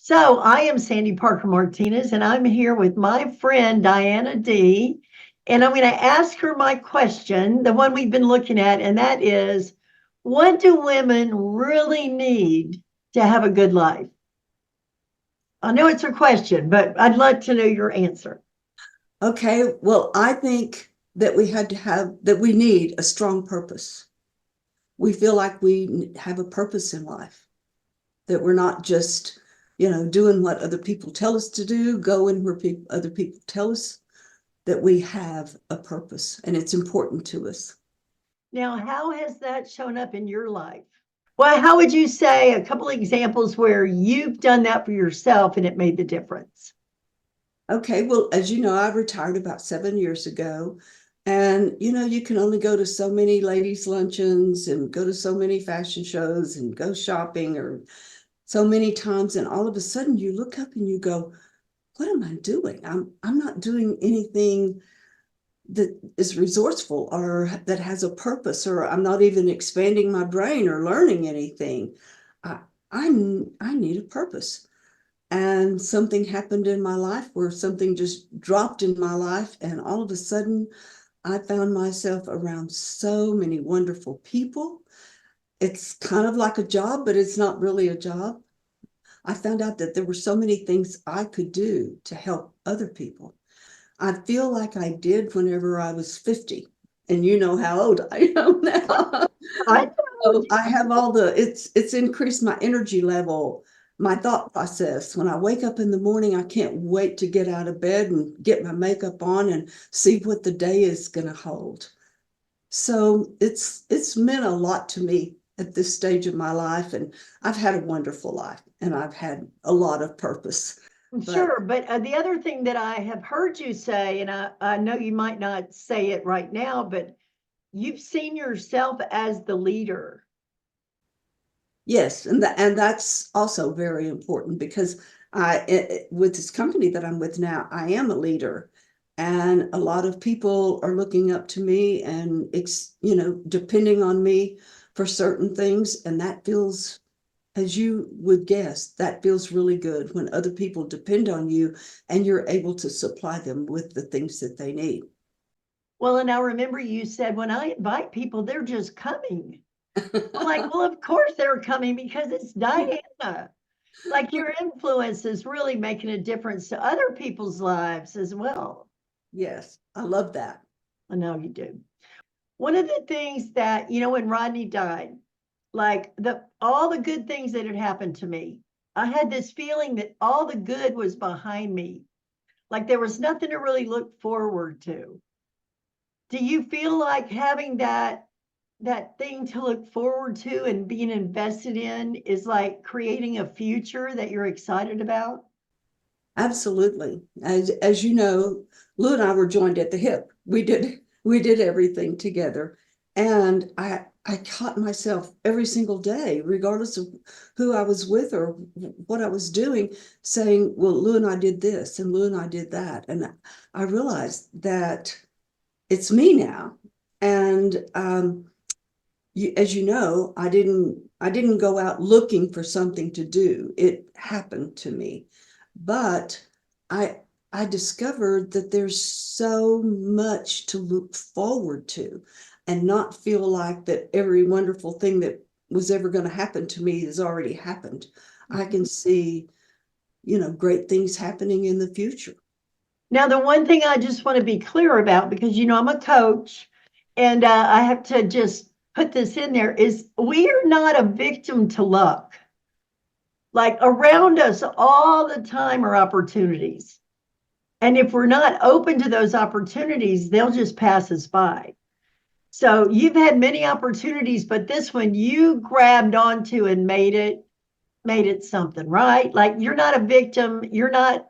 So I am Sandy Parker Martinez, and I'm here with my friend Diana D. And I'm going to ask her my question, the one we've been looking at, and that is, what do women really need to have a good life? I know it's a question, but I'd like to know your answer. Okay, well, I think that we need a strong purpose. We feel like we have a purpose in life, that we're not just, doing what other people tell us to do, going where other people tell us, that we have a purpose and it's important to us. Now, how has that shown up in your life? Well, how would you say a couple of examples where you've done that for yourself and it made the difference? Okay, well, as you know, I retired about 7 years ago. And, you can only go to so many ladies' luncheons and go to so many fashion shows and go shopping or so many times. And all of a sudden you look up and you go, what am I doing? I'm not doing anything that is resourceful or that has a purpose, or I'm not even expanding my brain or learning anything. I, I need a purpose. And something happened in my life where something just dropped in my life. And all of a sudden, I found myself around so many wonderful people. It's kind of like a job, but it's not really a job. I found out that there were so many things I could do to help other people. I feel like I did whenever I was 50. And you know how old I am now. I So I have it's increased my energy level, my thought process. When I wake up in the morning, I can't wait to get out of bed and get my makeup on and see what the day is going to hold. So it's meant a lot to me at this stage of my life, and I've had a wonderful life and I've had a lot of purpose. But Sure, but the other thing that I have heard you say, and I know you might not say it right now, but you've seen yourself as the leader. yes, and that's also very important because with this company that I'm with now, I am a leader, and a lot of people are looking up to me and depending on me for certain things, and that feels, as you would guess, that feels really good when other people depend on you and you're able to supply them with the things that they need. Well, and I remember you said when I invite people, they're just coming. I'm like, well, of course they're coming because it's Diana. Like your influence is really making a difference to other people's lives as well. Yes, I love that. I know you do. One of the things that, when Rodney died, like all the good things that had happened to me, I had this feeling that all the good was behind me. Like there was nothing to really look forward to. Do you feel like having that thing to look forward to and being invested in is like creating a future that you're excited about? Absolutely. As you know, Lou and I were joined at the hip. We did everything together. And I caught myself every single day, regardless of who I was with or what I was doing, saying, well, Lou and I did this and Lou and I did that. And I realized that it's me now. And as you know, I didn't go out looking for something to do. It happened to me. But I I discovered that there's so much to look forward to and not feel like that every wonderful thing that was ever going to happen to me has already happened. I can see, great things happening in the future. Now, the one thing I just want to be clear about, because I'm a coach and I have to just put this in there, is we are not a victim to luck. Like around us all the time are opportunities. And if we're not open to those opportunities, they'll just pass us by. So you've had many opportunities, but this one you grabbed onto and made it something, right? Like you're not a victim. You're not,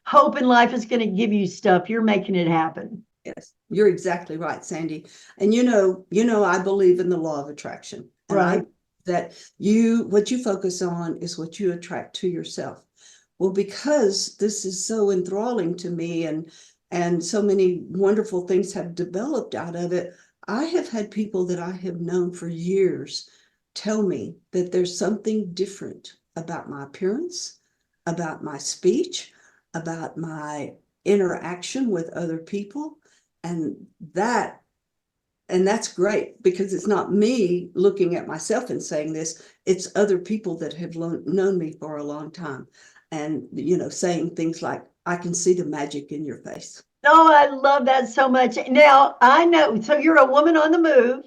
hoping life is going to give you stuff. You're making it happen. Yes, you're exactly right, Sandy. And I believe in the law of attraction. And I Right. that what you focus on is what you attract to yourself. Well, because this is so enthralling to me and so many wonderful things have developed out of it, I have had people that I have known for years tell me that there's something different about my appearance, about my speech, about my interaction with other people. And that and that's great because it's not me looking at myself and saying this, it's other people that have known me for a long time and, saying things like, I can see the magic in your face. Oh, I love that so much. Now, I know, so you're a woman on the move,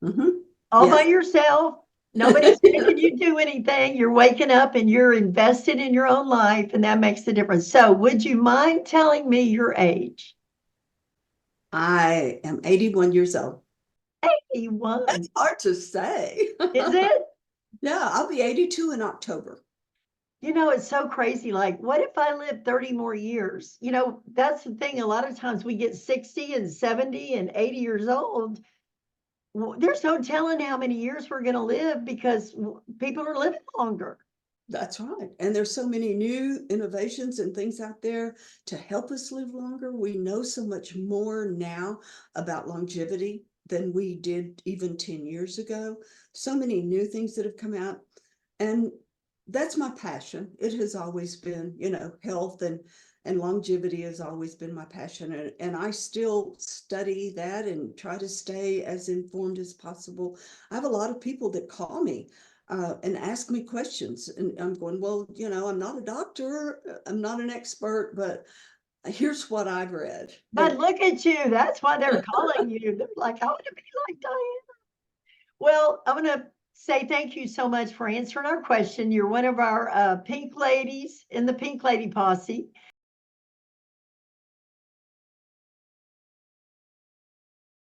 Mhm. all by Yes. yourself. Nobody's making you do anything. You're waking up and you're invested in your own life, and that makes the difference. So, would you mind telling me your age? I am 81 years old. 81. That's hard to say. Is it? Yeah, I'll be 82 in October. It's so crazy. Like, what if I live 30 more years? That's the thing. A lot of times we get 60 and 70 and 80 years old. There's no telling how many years we're going to live because people are living longer. That's right. And there's so many new innovations and things out there to help us live longer. We know so much more now about longevity than we did even 10 years ago. So many new things that have come out. And that's my passion. It has always been, health and longevity has always been my passion. And I still study that and try to stay as informed as possible. I have a lot of people that call me and ask me questions. And I'm going, well, I'm not a doctor, I'm not an expert, but here's what I've read. But look at you. That's why they're calling you. They're like, I want to be like Diane. Well, I'm going to say thank you so much for answering our question. You're one of our pink ladies in the Pink Lady Posse.